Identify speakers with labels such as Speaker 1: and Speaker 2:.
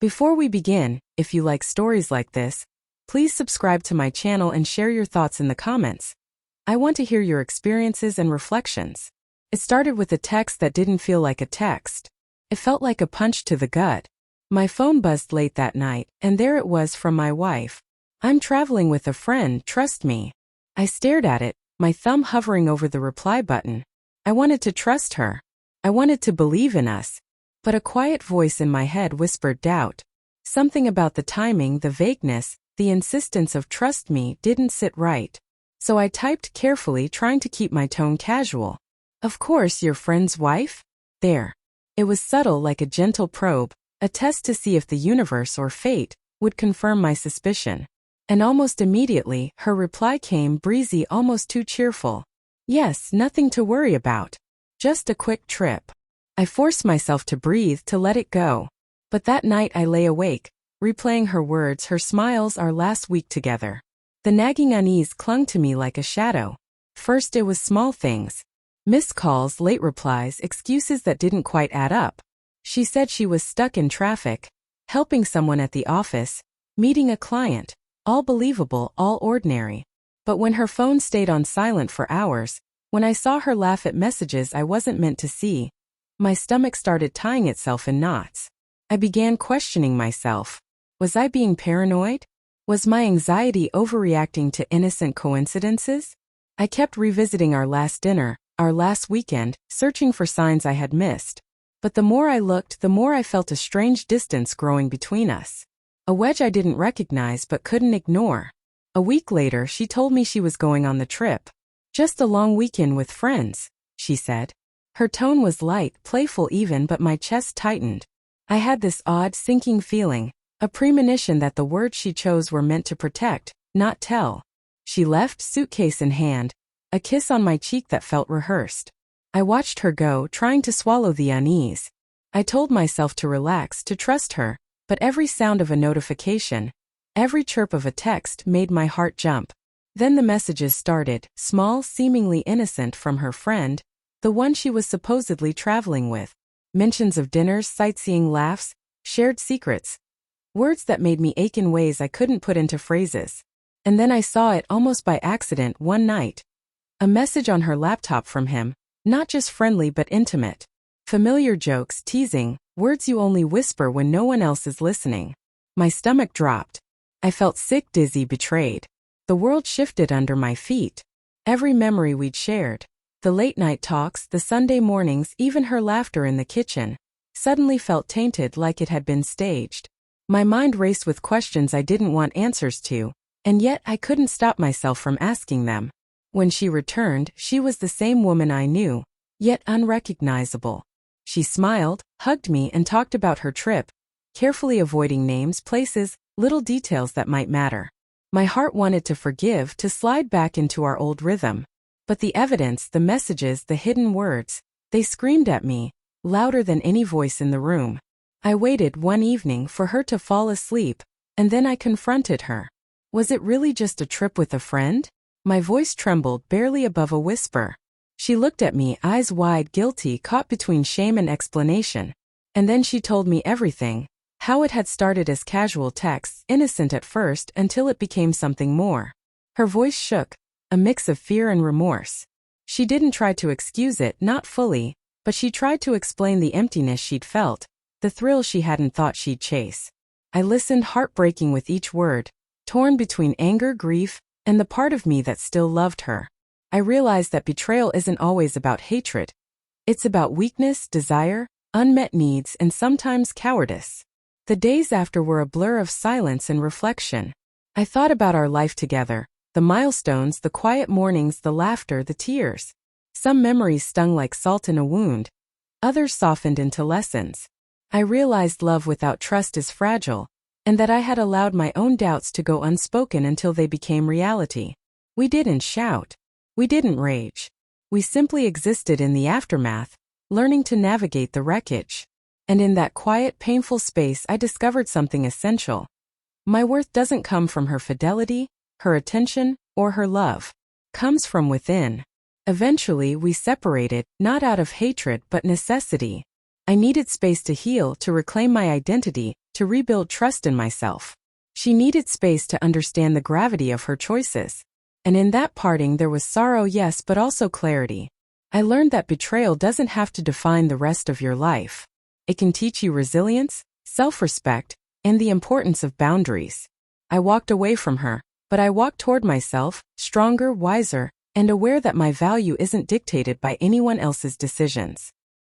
Speaker 1: Before we begin, if you like stories like this, please subscribe to my channel and share your thoughts in the comments. I want to hear your experiences and reflections. It started with a text that didn't feel like a text. It felt like a punch to the gut. My phone buzzed late that night, and there it was from my wife. "I'm traveling with a friend, trust me." I stared at it, my thumb hovering over the reply button. I wanted to trust her. I wanted to believe in us. But a quiet voice in my head whispered doubt. Something about the timing, the vagueness, the insistence of trust me didn't sit right. So I typed carefully, trying to keep my tone casual. "Of course, your friend's wife?" There. It was subtle, like a gentle probe, a test to see if the universe or fate would confirm my suspicion. And almost immediately, her reply came, breezy, almost too cheerful. "Yes, nothing to worry about. Just a quick trip." I forced myself to breathe, to let it go. But that night I lay awake, replaying her words, her smiles, our last week together. The nagging unease clung to me like a shadow. First it was small things. Missed calls, late replies, excuses that didn't quite add up. She said she was stuck in traffic, helping someone at the office, meeting a client. All believable, all ordinary. But when her phone stayed on silent for hours, when I saw her laugh at messages I wasn't meant to see, my stomach started tying itself in knots. I began questioning myself. Was I being paranoid? Was my anxiety overreacting to innocent coincidences? I kept revisiting our last dinner, our last weekend, searching for signs I had missed. But the more I looked, the more I felt a strange distance growing between us. A wedge I didn't recognize but couldn't ignore. A week later, she told me she was going on the trip. "Just a long weekend with friends," she said. Her tone was light, playful even, but my chest tightened. I had this odd, sinking feeling, a premonition that the words she chose were meant to protect, not tell. She left, suitcase in hand, a kiss on my cheek that felt rehearsed. I watched her go, trying to swallow the unease. I told myself to relax, to trust her, but every sound of a notification, every chirp of a text made my heart jump. Then the messages started, small, seemingly innocent, from her friend, the one she was supposedly traveling with. Mentions of dinners, sightseeing, laughs, shared secrets. Words that made me ache in ways I couldn't put into phrases. And then I saw it almost by accident one night. A message on her laptop from him, not just friendly but intimate. Familiar jokes, teasing, words you only whisper when no one else is listening. My stomach dropped. I felt sick, dizzy, betrayed. The world shifted under my feet. Every memory we'd shared, the late-night talks, the Sunday mornings, even her laughter in the kitchen, suddenly felt tainted, like it had been staged. My mind raced with questions I didn't want answers to, and yet I couldn't stop myself from asking them. When she returned, she was the same woman I knew, yet unrecognizable. She smiled, hugged me, and talked about her trip, carefully avoiding names, places, little details that might matter. My heart wanted to forgive, to slide back into our old rhythm. But the evidence, the messages, the hidden words, they screamed at me, louder than any voice in the room. I waited one evening for her to fall asleep, and then I confronted her. Was it really just a trip with a friend? My voice trembled, barely above a whisper. She looked at me, eyes wide, guilty, caught between shame and explanation. And then she told me everything, how it had started as casual texts, innocent at first, until it became something more. Her voice shook, a mix of fear and remorse. She didn't try to excuse it, not fully, but she tried to explain the emptiness she'd felt, the thrill she hadn't thought she'd chase. I listened, heartbreaking with each word, torn between anger, grief, and the part of me that still loved her. I realized that betrayal isn't always about hatred. It's about weakness, desire, unmet needs, and sometimes cowardice. The days after were a blur of silence and reflection. I thought about our life together, the milestones, the quiet mornings, the laughter, the tears. Some memories stung like salt in a wound. Others softened into lessons. I realized love without trust is fragile, and that I had allowed my own doubts to go unspoken until they became reality. We didn't shout. We didn't rage. We simply existed in the aftermath, learning to navigate the wreckage. And in that quiet, painful space I discovered something essential. My worth doesn't come from her fidelity, her attention, or her love. Comes from within. Eventually we separated, not out of hatred but necessity. I needed space to heal, to reclaim my identity, to rebuild trust in myself. She needed space to understand the gravity of her choices. And in that parting there was sorrow, yes, but also clarity. I learned that betrayal doesn't have to define the rest of your life. It can teach you resilience, self-respect, and the importance of boundaries. I walked away from her, but I walked toward myself, stronger, wiser, and aware that my value isn't dictated by anyone else's decisions.